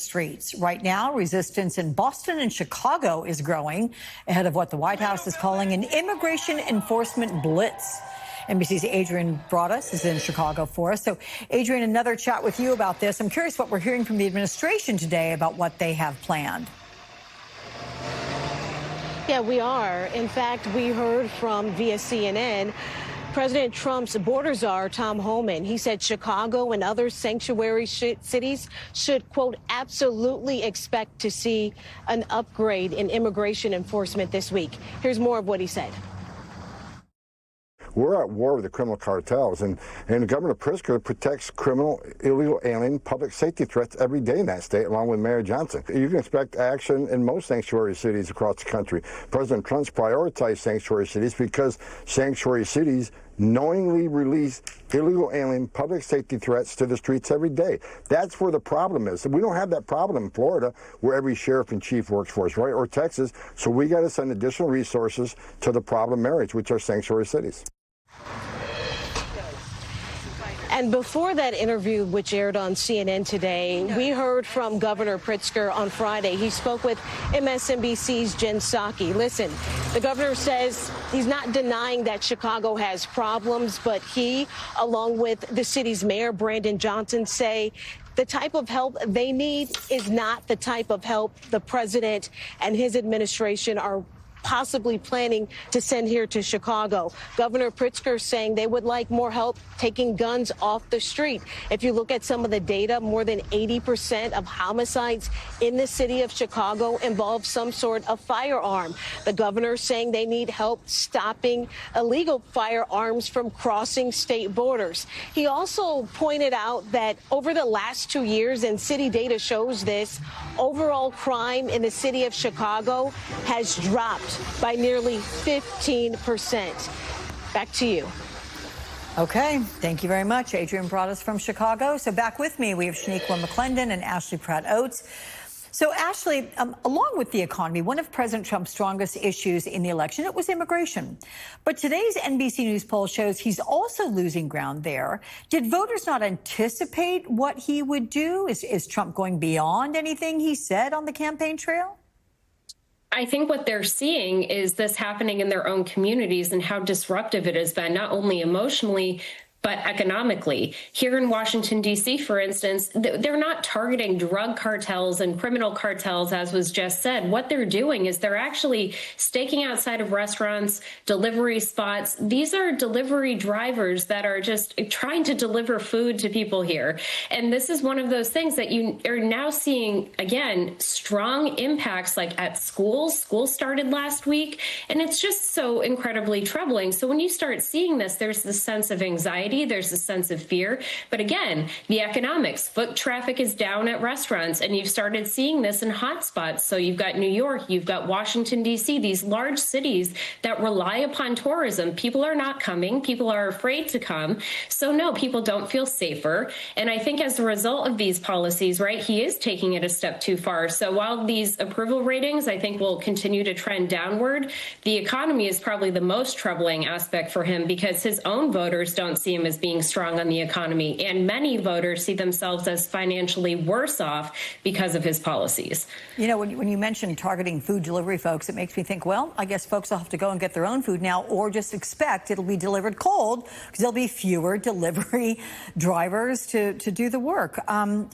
streets. Right now, resistance in Boston and Chicago is growing ahead of what the White House is calling an immigration enforcement blitz. NBC's Adrian Broadus is in Chicago for us. So, Adrian, another chat with you about this. I'm curious what we're hearing from the administration today about what they have planned. Yeah, we are. In fact, we heard from via CNN President Trump's border czar, Tom Homan. He said Chicago and other sanctuary cities should, quote, absolutely expect to see an upgrade in immigration enforcement this week. Here's more of what he said. We're at war with the criminal cartels, and Governor Pritzker protects criminal, illegal alien, public safety threats every day in that state, along with Mayor Johnson. You can expect action in most sanctuary cities across the country. President Trump's prioritized sanctuary cities because sanctuary cities knowingly release illegal alien public safety threats to the streets every day. That's where the problem is. We don't have that problem in Florida, where every sheriff and chief works for us, right? Or Texas. So we got to send additional resources to the problem areas, which are sanctuary cities. And before that interview, which aired on CNN today, we heard from Governor Pritzker on Friday. He spoke with MSNBC's Jen Psaki. Listen, the governor says he's not denying that Chicago has problems, but he, along with the city's mayor, Brandon Johnson, say the type of help they need is not the type of help the president and his administration are possibly planning to send here to Chicago. Governor Pritzker saying they would like more help taking guns off the street. If you look at some of the data, more than 80% of homicides in the city of Chicago involve some sort of firearm. The governor saying they need help stopping illegal firearms from crossing state borders. He also pointed out that over the last 2 years, and city data shows this, overall crime in the city of Chicago has dropped by nearly 15%. Back to you. Okay, thank you very much, Adrian Broadus from Chicago. So back with me, we have Shaniqua McClendon and Ashley Pratt-Oates. So, Ashley, along with the economy, one of President Trump's strongest issues in the election, it was immigration. But today's NBC News poll shows he's also losing ground there. Did voters not anticipate what he would do? Is Trump going beyond anything he said on the campaign trail? I think what they're seeing is this happening in their own communities and how disruptive it has been, not only emotionally, but economically. Here in Washington, D.C., for instance, they're not targeting drug cartels and criminal cartels, as was just said. What they're doing is they're actually staking outside of restaurants, delivery spots. These are delivery drivers that are just trying to deliver food to people here. And this is one of those things that you are now seeing, again, strong impacts like at schools. School started last week, and it's just so incredibly troubling. So when you start seeing this, there's this sense of anxiety. There's a sense of fear. But again, the economics, foot traffic is down at restaurants, and you've started seeing this in hotspots. So you've got New York, you've got Washington, D.C., these large cities that rely upon tourism. People are not coming. People are afraid to come. So no, people don't feel safer. And I think as a result of these policies, right, he is taking it a step too far. So while these approval ratings, I think, will continue to trend downward, the economy is probably the most troubling aspect for him because his own voters don't see him as being strong on the economy. And many voters see themselves as financially worse off because of his policies. You know, when you mention targeting food delivery folks, it makes me think, well, I guess folks will have to go and get their own food now or just expect it'll be delivered cold because there'll be fewer delivery drivers to do the work.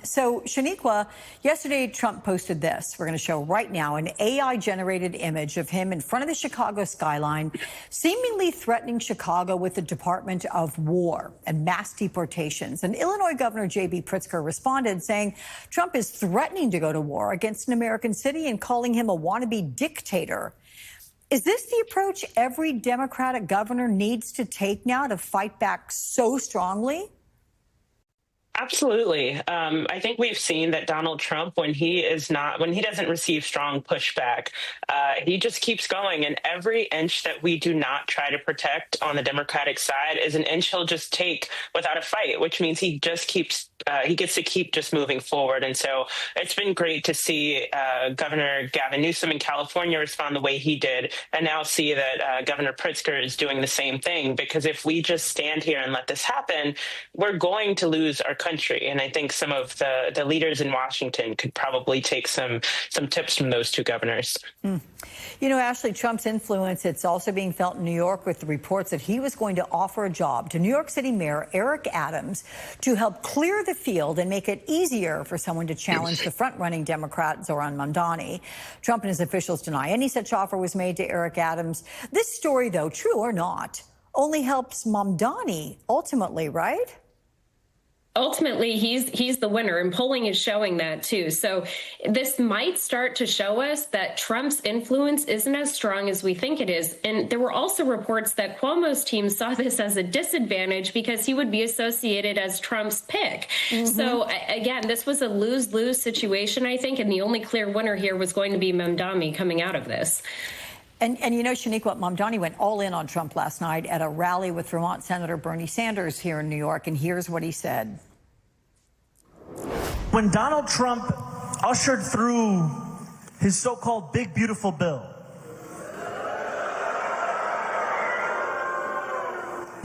So, Shaniqua, yesterday Trump posted this. We're going to show right now an AI-generated image of him in front of the Chicago skyline, seemingly threatening Chicago with the Department of War and mass deportations. And Illinois Governor J.B. Pritzker responded saying Trump is threatening to go to war against an American city and calling him a wannabe dictator. Is this the approach every Democratic governor needs to take now to fight back so strongly? Absolutely. I think we've seen that Donald Trump, when he doesn't receive strong pushback, he just keeps going. And every inch that we do not try to protect on the Democratic side is an inch he'll just take without a fight, which means he gets to keep just moving forward. And so it's been great to see Governor Gavin Newsom in California respond the way he did, and now see that Governor Pritzker is doing the same thing. Because if we just stand here and let this happen, we're going to lose our country. And I think some of the leaders in Washington could probably take some tips from those two governors. You know, Ashley, Trump's influence, it's also being felt in New York with the reports that he was going to offer a job to New York City Mayor Eric Adams to help clear the field and make it easier for someone to challenge the front-running Democrat Zoran Mamdani. Trump and his officials deny any such offer was made to Eric Adams. This story, though, true or not, only helps Mamdani ultimately, right? Ultimately, he's the winner, and polling is showing that too. So this might start to show us that Trump's influence isn't as strong as we think it is. And there were also reports that Cuomo's team saw this as a disadvantage because he would be associated as Trump's pick. So again, this was a lose-lose situation, I think, and the only clear winner here was going to be Mamdani coming out of this. And you know, Shanique, what Mamdani went all in on Trump last night at a rally with Vermont Senator Bernie Sanders here in New York, and here's what he said. When Donald Trump ushered through his so-called big, beautiful bill,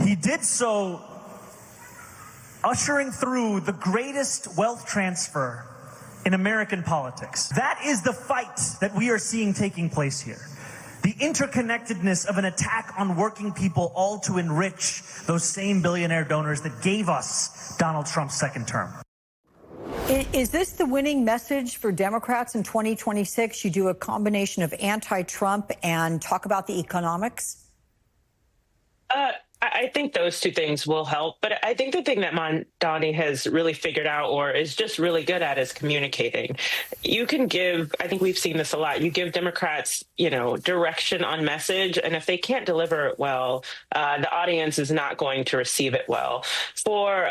he did so ushering through the greatest wealth transfer in American politics. That is the fight that we are seeing taking place here. The interconnectedness of an attack on working people, all to enrich those same billionaire donors that gave us Donald Trump's second term. Is this the winning message for Democrats in 2026? You do a combination of anti-Trump and talk about the economics? I think those two things will help. But I think the thing that Mamdani has really figured out or is just really good at is communicating. You can give, I think we've seen this a lot, you give Democrats, direction on message. And if they can't deliver it well, the audience is not going to receive it well. For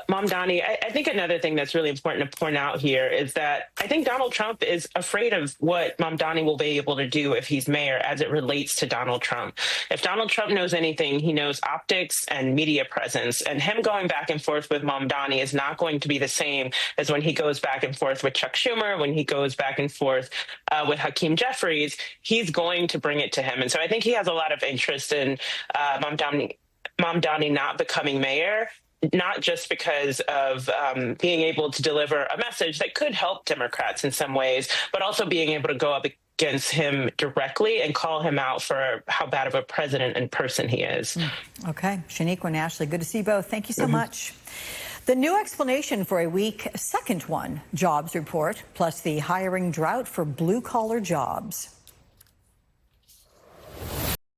Mamdani, I think another thing that's really important to point out here is that I think Donald Trump is afraid of what Mamdani will be able to do if he's mayor as it relates to Donald Trump. If Donald Trump knows anything, he knows optics and media presence, and him going back and forth with Mamdani is not going to be the same as when he goes back and forth with Chuck Schumer, when he goes back and forth with Hakeem Jeffries. He's going to bring it to him. And so I think he has a lot of interest in Mamdani not becoming mayor, not just because of being able to deliver a message that could help Democrats in some ways, but also being able to go up against him directly and call him out for how bad of a president and person he is. Okay. Shanique and Ashley, good to see you both. Thank you so much. The new explanation for a weak second one jobs report, plus the hiring drought for blue-collar jobs.